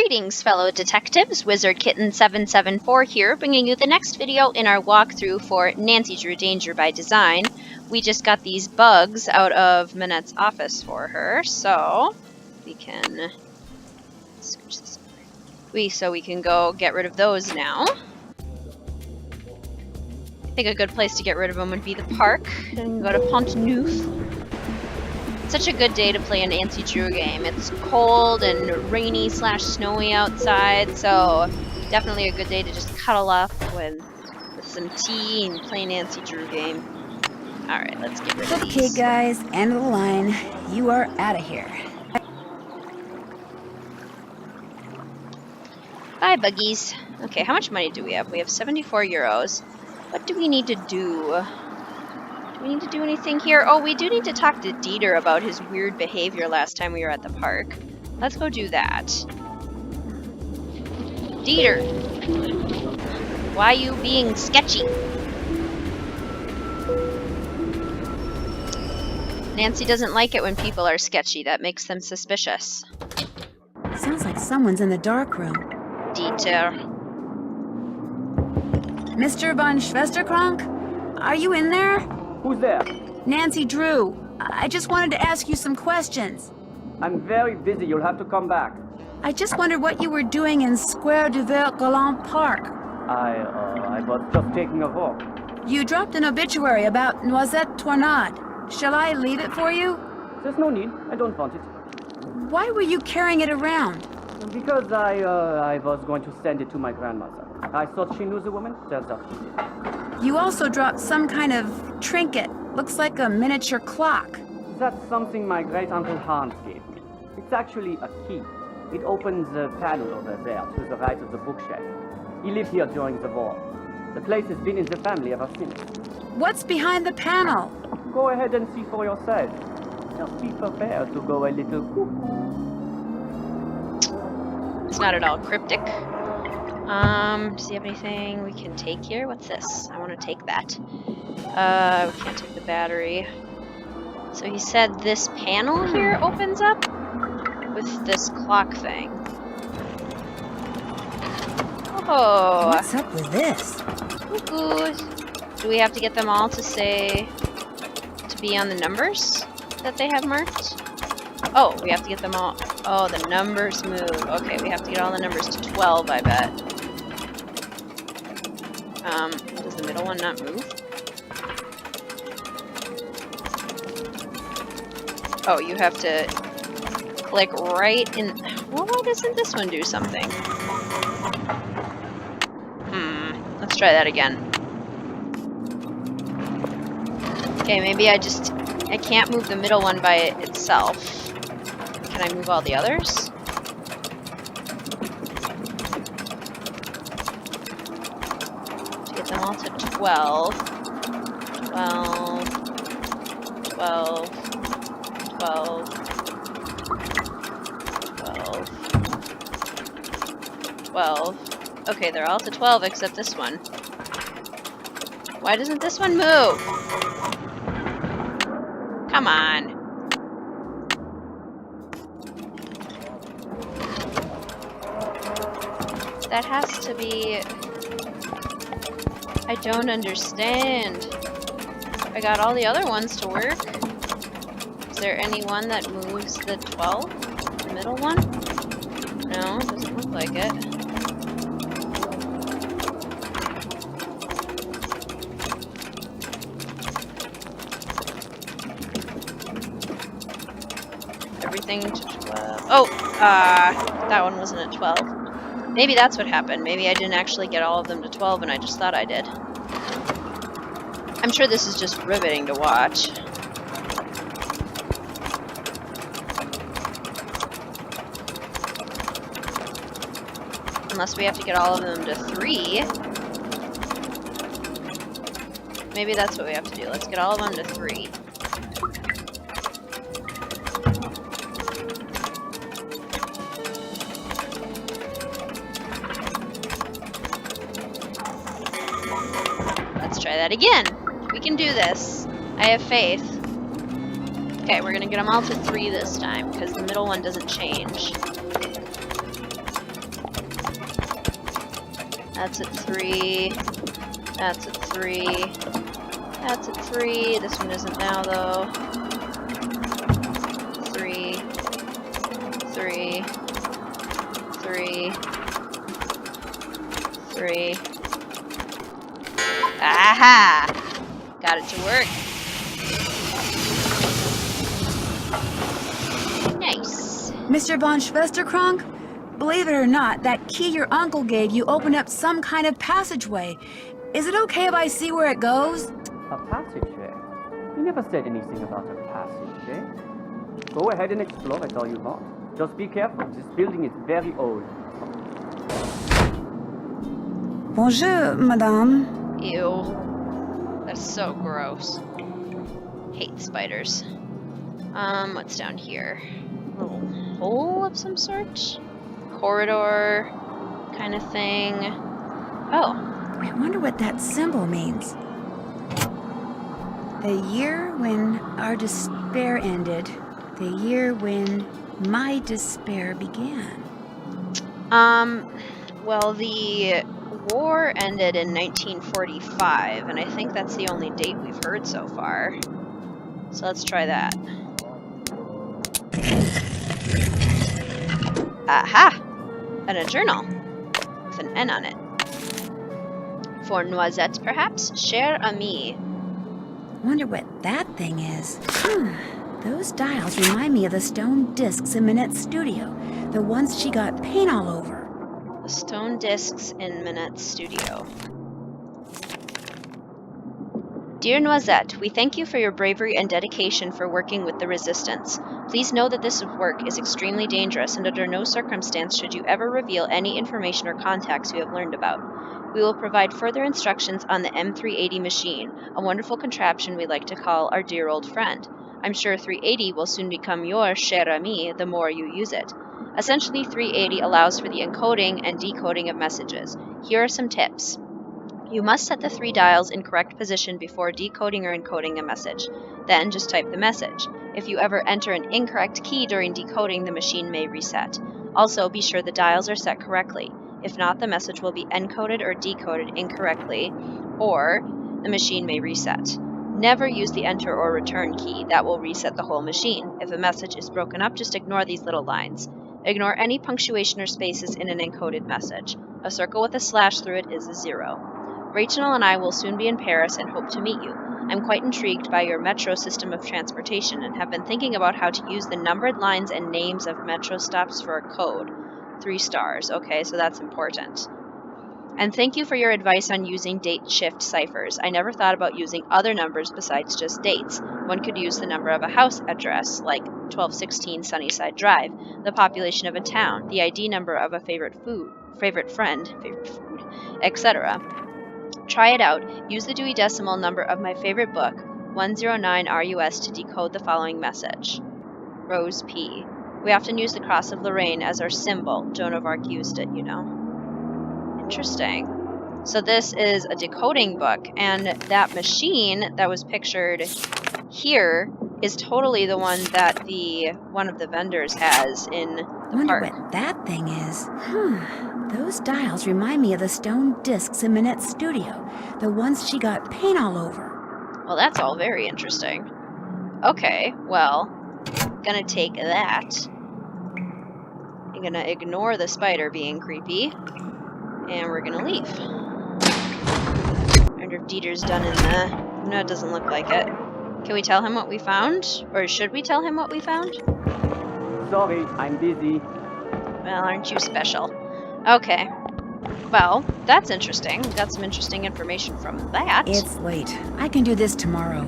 Greetings, fellow detectives. Wizard Kitten 774 here, bringing you the next video in our walkthrough for Nancy Drew Danger by Design. We just got these bugs out of Manette's office for her, so we can scooch this over. So we can go get rid of those now. I think a good place to get rid of them would be the park, and go to Pont Neuf. Such a good day to play a Nancy Drew game. It's cold and rainy / snowy outside, so definitely a good day to just cuddle up with some tea and play Nancy Drew game. Alright, let's get rid of these. Okay guys, end of the line. You are out of here. Bye, buggies. Okay, how much money do we have? We have 74 euros. What do we need to do? We need to do anything here? Oh, we do need to talk to Dieter about his weird behavior last time we were at the park. Let's go do that. Dieter! Why are you being sketchy? Nancy doesn't like it when people are sketchy. That makes them suspicious. Sounds like someone's in the dark room. Dieter. Mr. von Schwesterkrank? Are you in there? Who's there? Nancy Drew. I just wanted to ask you some questions. I'm very busy. You'll have to come back. I just wondered what you were doing in Square du Vert Galant Park. I was just taking a walk. You dropped an obituary about Noisette Tornade. Shall I leave it for you? There's no need. I don't want it. Why were you carrying it around? Because I was going to send it to my grandmother. I thought she knew the woman. Turns out she did. You also dropped some kind of trinket. Looks like a miniature clock. That's something my great-uncle Hans gave me. It's actually a key. It opens the panel over there to the right of the bookshelf. He lived here during the war. The place has been in the family ever since. What's behind the panel? Go ahead and see for yourself. Just be prepared to go a little cuckoo. It's not at all cryptic. Does he have anything we can take here? What's this? I want to take that. We can't take the battery. So he said this panel here opens up with this clock thing. Oh. What's up with this? Cuckoo. Do we have to get them all to be on the numbers that they have marked? Oh, we have to get them all. Oh, the numbers move. Okay, we have to get all the numbers to 12, I bet. Does the middle one not move? Oh, you have to click right in. Well, why doesn't this one do something? Let's try that again. Okay, maybe I can't move the middle one by itself. Can I move all the others? Get them all to 12. 12. 12. 12. 12. 12. Okay, they're all to 12 except this one. Why doesn't this one move? Come on. That has to be... I don't understand. I got all the other ones to work. Is there any one that moves the 12? The middle one? No, it doesn't look like it. Everything to 12. Oh! That one wasn't at 12. Maybe that's what happened. Maybe I didn't actually get all of them to 12 and I just thought I did. I'm sure this is just riveting to watch. Unless we have to get all of them to 3. Maybe that's what we have to do. Let's get all of them to 3. Try that again. We can do this. I have faith. Okay, we're gonna get them all to 3 this time, because the middle one doesn't change. That's at 3. That's at 3. That's at 3. This one isn't now, though. 3. 3. 3. 3. Aha! Got it to work. Nice. Mr. von Schwesterkrank? Believe it or not, that key your uncle gave you opened up some kind of passageway. Is it okay if I see where it goes? A passageway? He never said anything about a passageway. Go ahead and explore it all you want. Just be careful. This building is very old. Bonjour, madame. Ew. That's so gross. Hate spiders. What's down here? A little hole of some sort? Corridor kind of thing. Oh. I wonder what that symbol means. The year when our despair ended. The year when my despair began. Well, the war ended in 1945, and I think that's the only date we've heard so far. So let's try that. Aha! And a journal with an N on it. For Noisette, perhaps? Cher ami. Wonder what that thing is. Those dials remind me of the stone discs in Minette's studio. The ones she got paint all over. The stone discs in Minette's studio. Dear Noisette, we thank you for your bravery and dedication for working with the Resistance. Please know that this work is extremely dangerous, and under no circumstance should you ever reveal any information or contacts you have learned about. We will provide further instructions on the M380 machine, a wonderful contraption we like to call our dear old friend. I'm sure 380 will soon become your cher ami the more you use it. Essentially, 380 allows for the encoding and decoding of messages. Here are some tips. You must set the 3 dials in correct position before decoding or encoding a message. Then just type the message. If you ever enter an incorrect key during decoding, the machine may reset. Also, be sure the dials are set correctly. If not, the message will be encoded or decoded incorrectly, or the machine may reset. Never use the enter or return key. That will reset the whole machine. If a message is broken up, just ignore these little lines. Ignore any punctuation or spaces in an encoded message. A circle with a slash through it is a 0. Rachel and I will soon be in Paris and hope to meet you. I'm quite intrigued by your metro system of transportation and have been thinking about how to use the numbered lines and names of metro stops for a code. 3 stars. Okay, so that's important. And thank you for your advice on using date shift ciphers. I never thought about using other numbers besides just dates. One could use the number of a house address, like 1216 Sunnyside Drive, the population of a town, the ID number of a favorite friend, etc. Try it out. Use the Dewey Decimal number of my favorite book, 109 RUS, to decode the following message. Rose P. We often use the Cross of Lorraine as our symbol. Joan of Arc used it, you know. Interesting. So this is a decoding book, and that machine that was pictured here is totally the one that one of the vendors has in the Wonder park. what that thing is. Those dials remind me of the stone discs in Minette's studio. The ones she got paint all over. Well, that's all very interesting. Okay, well, gonna take that. I'm gonna ignore the spider being creepy. And we're gonna leave. I wonder if Dieter's done in the... No, it doesn't look like it. Can we tell him what we found? Or should we tell him what we found? Sorry, I'm busy. Well, aren't you special? Okay. Well, that's interesting. We got some interesting information from that. It's late. I can do this tomorrow.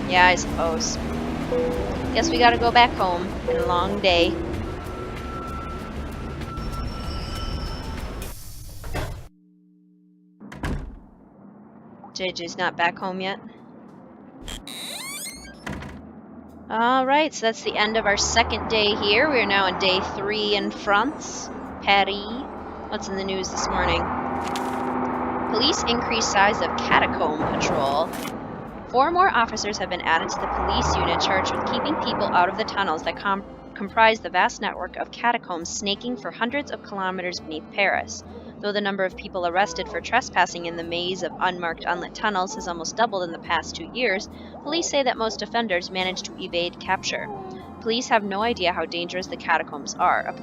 Yeah, I suppose. Guess we gotta go back home. Been a long day. JJ's not back home yet. Alright, so that's the end of our second day here. We are now on day 3 in France. Paris. What's in the news this morning? Police increase size of catacomb patrol. 4 more officers have been added to the police unit charged with keeping people out of the tunnels that comprise the vast network of catacombs snaking for hundreds of kilometers beneath Paris. Though the number of people arrested for trespassing in the maze of unmarked, unlit tunnels has almost doubled in the past 2 years, police say that most offenders manage to evade capture. Police have no idea how dangerous the catacombs are.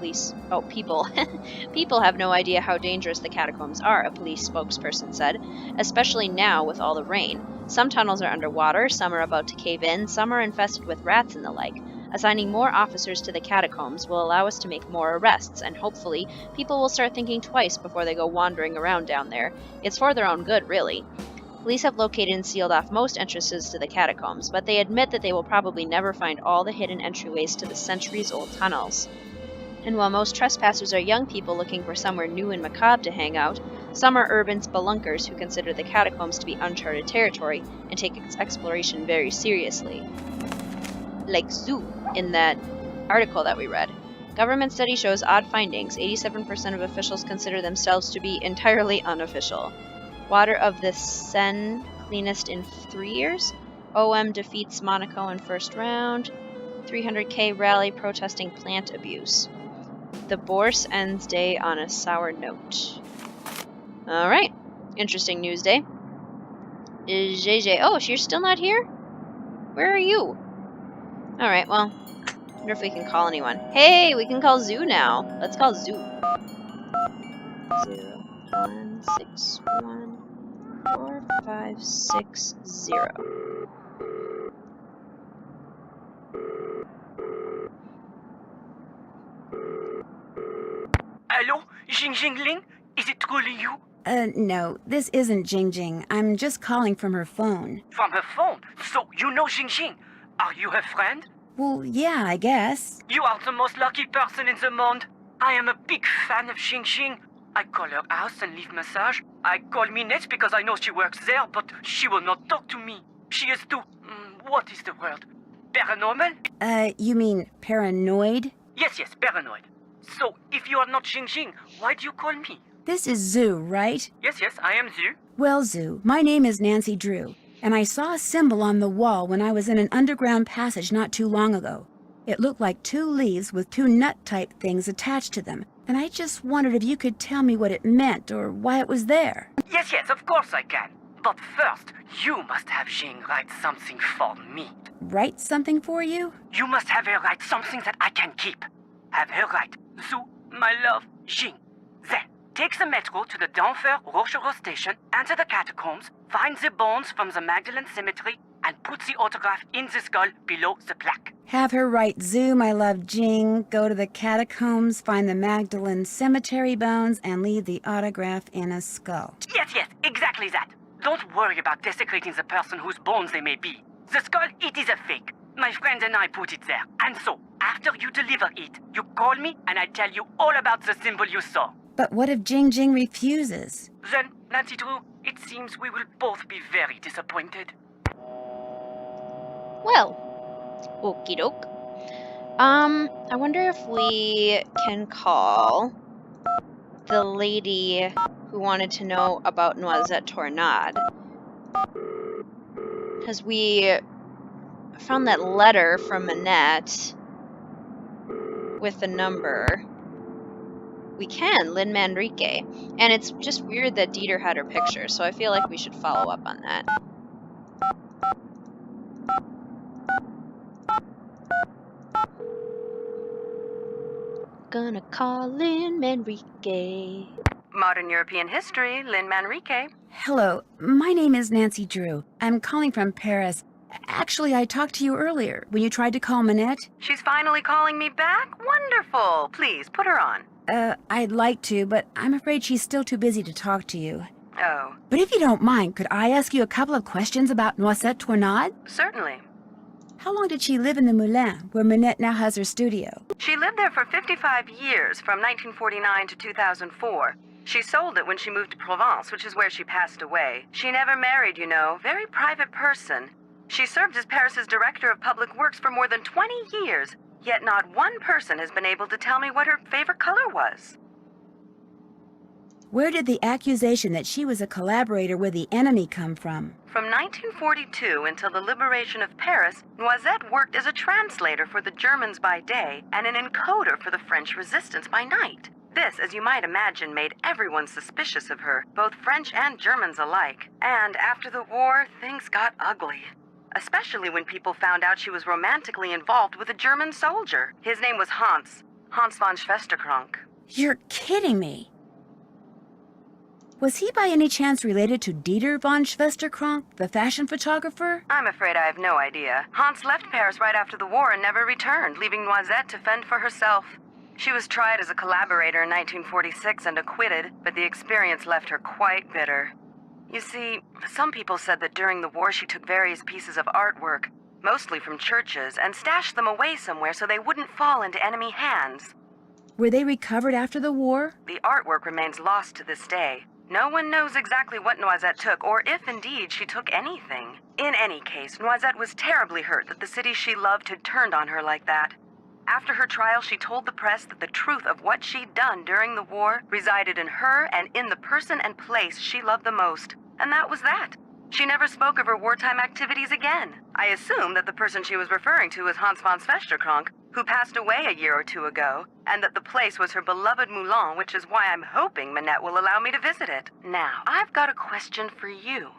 People have no idea how dangerous the catacombs are, a police spokesperson said, especially now with all the rain. Some tunnels are underwater, some are about to cave in, some are infested with rats and the like. Assigning more officers to the catacombs will allow us to make more arrests, and hopefully, people will start thinking twice before they go wandering around down there. It's for their own good, really. Police have located and sealed off most entrances to the catacombs, but they admit that they will probably never find all the hidden entryways to the centuries-old tunnels. And while most trespassers are young people looking for somewhere new and macabre to hang out, some are urban spelunkers who consider the catacombs to be uncharted territory and take its exploration very seriously. Like Zu in that article that we read. Government study shows odd findings. 87% of officials consider themselves to be entirely unofficial. Water of the Seine, cleanest in 3 years. OM defeats Monaco in first round. 300k rally protesting plant abuse. The Bourse ends day on a sour note. Alright. Interesting news day. JJ. Oh, you're still not here? Where are you? Alright, well. I wonder if we can call anyone. Hey, we can call Zu now. Let's call Zu. 01614560. Hello? Jing? Is it truly you? No, this isn't Jing. I'm just calling from her phone. From her phone? So you know Jing? Are you her friend? Well, yeah, I guess. You are the most lucky person in the monde. I am a big fan of Jing. I call her house and leave massage. I call Minette because I know she works there, but she will not talk to me. She is too... what is the word? Paranormal? You mean paranoid? Yes, paranoid. So, if you are not Jing, why do you call me? This is Zu, right? Yes, I am Zu. Well, Zu, my name is Nancy Drew, and I saw a symbol on the wall when I was in an underground passage not too long ago. It looked like 2 leaves with 2 nut-type things attached to them, and I just wondered if you could tell me what it meant or why it was there. Yes, of course I can. But first, you must have Jing write something for me. Write something for you? You must have her write something that I can keep. Have her write, Zu, my love, Jing. Then, take the metro to the Denfert Rochereau station, enter the catacombs, find the bones from the Magdalene Cemetery, and put the autograph in the skull below the plaque. Have her write Zu, my love, Jing, go to the catacombs, find the Magdalene Cemetery bones, and leave the autograph in a skull. Yes, exactly that. Don't worry about desecrating the person whose bones they may be. The skull, it is a fake. My friend and I put it there. And so, after you deliver it, you call me and I tell you all about the symbol you saw. But what if Jing refuses? Then, Nancy Drew, it seems we will both be very disappointed. Well, okie doke. I wonder if we can call the lady who wanted to know about Noisette Tornade. Because we found that letter from Minette with the number. We can, Lynn Manrique. And it's just weird that Dieter had her picture, so I feel like we should follow up on that. Gonna call Lynn Manrique. Modern European History, Lynn Manrique. Hello, my name is Nancy Drew. I'm calling from Paris. Actually, I talked to you earlier when you tried to call Minette. She's finally calling me back? Wonderful. Please, put her on. I'd like to, but I'm afraid she's still too busy to talk to you. Oh, But if you don't mind, could I ask you a couple of questions about Noisette Tornade? certainly. How long did she live in the Moulin, where Minette now has her studio? She lived there for 55 years, from 1949 to 2004. She sold it when she moved to Provence, which is where she passed away. She never married, you know. Very private person. She served as Paris's director of public works for more than 20 years, yet not one person has been able to tell me what her favorite color was. Where did the accusation that she was a collaborator with the enemy come from? From 1942 until the liberation of Paris, Noisette worked as a translator for the Germans by day and an encoder for the French resistance by night. This, as you might imagine, made everyone suspicious of her, both French and Germans alike. And after the war, things got ugly. Especially when people found out she was romantically involved with a German soldier. His name was Hans von Schwesterkrank. You're kidding me. Was he by any chance related to Dieter von Schwesterkrank, the fashion photographer? I'm afraid I have no idea. Hans left Paris right after the war and never returned, leaving Noisette to fend for herself. She was tried as a collaborator in 1946 and acquitted, but the experience left her quite bitter. You see, some people said that during the war she took various pieces of artwork, mostly from churches, and stashed them away somewhere so they wouldn't fall into enemy hands. Were they recovered after the war? The artwork remains lost to this day. No one knows exactly what Noisette took, or if indeed she took anything. In any case, Noisette was terribly hurt that the city she loved had turned on her like that. After her trial, she told the press that the truth of what she'd done during the war resided in her and in the person and place she loved the most. And that was that. She never spoke of her wartime activities again. I assume that the person she was referring to was Hans von Schwesterkrank, who passed away a year or two ago, and that the place was her beloved Moulin, which is why I'm hoping Manette will allow me to visit it. Now, I've got a question for you.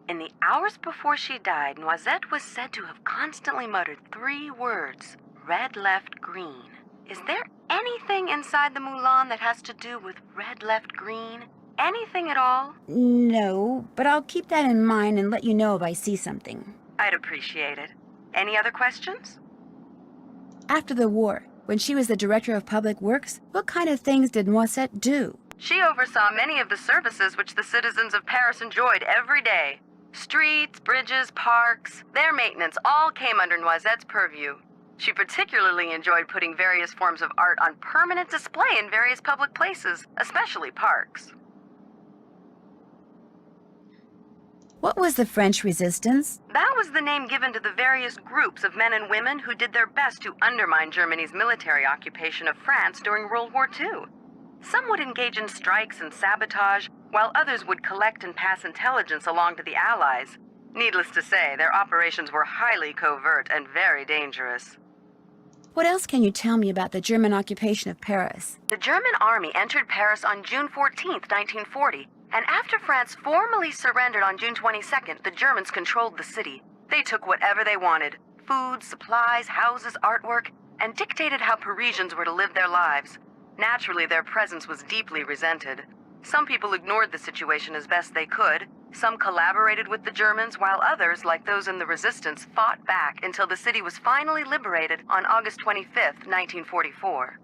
In the hours before she died, Noisette was said to have constantly muttered 3 words. Red, left, green. Is there anything inside the Moulin that has to do with red, left, green? Anything at all? No, but I'll keep that in mind and let you know if I see something. I'd appreciate it. Any other questions? After the war, when she was the director of public works, what kind of things did Noisette do? She oversaw many of the services which the citizens of Paris enjoyed every day. Streets, bridges, parks, their maintenance all came under Noisette's purview. She particularly enjoyed putting various forms of art on permanent display in various public places, especially parks. What was the French resistance? That was the name given to the various groups of men and women who did their best to undermine Germany's military occupation of France during World War II. Some would engage in strikes and sabotage, while others would collect and pass intelligence along to the Allies. Needless to say, their operations were highly covert and very dangerous. What else can you tell me about the German occupation of Paris? The German army entered Paris on June 14, 1940, and after France formally surrendered on June 22nd, the Germans controlled the city. They took whatever they wanted, food, supplies, houses, artwork, and dictated how Parisians were to live their lives. Naturally, their presence was deeply resented. Some people ignored the situation as best they could. Some collaborated with the Germans, while others, like those in the resistance, fought back until the city was finally liberated on August 25th, 1944.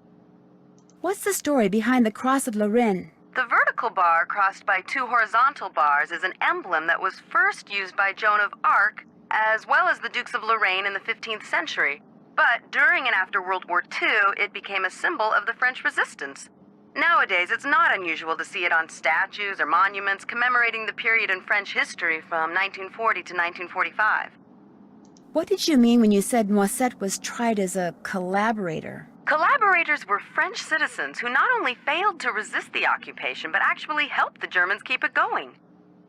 What's the story behind the Cross of Lorraine? The vertical bar crossed by 2 horizontal bars is an emblem that was first used by Joan of Arc, as well as the Dukes of Lorraine in the 15th century. But during and after World War II, it became a symbol of the French resistance. Nowadays, it's not unusual to see it on statues or monuments commemorating the period in French history from 1940 to 1945. What did you mean when you said Noisette was tried as a collaborator? Collaborators were French citizens who not only failed to resist the occupation, but actually helped the Germans keep it going.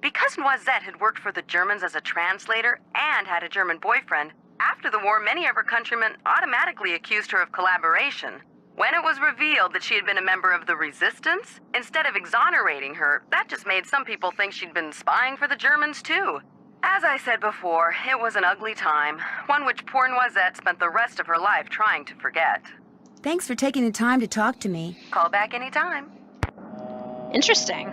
Because Noisette had worked for the Germans as a translator and had a German boyfriend, after the war, many of her countrymen automatically accused her of collaboration. When it was revealed that she had been a member of the resistance, instead of exonerating her, that just made some people think she'd been spying for the Germans too. As I said before, it was an ugly time, one which poor Noisette spent the rest of her life trying to forget. Thanks for taking the time to talk to me. Call back anytime. Interesting.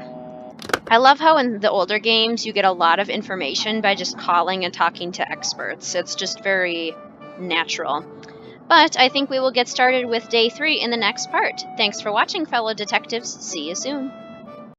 I love how in the older games you get a lot of information by just calling and talking to experts. It's just very natural. But I think we will get started with day 3 in the next part. Thanks for watching, fellow detectives. See you soon.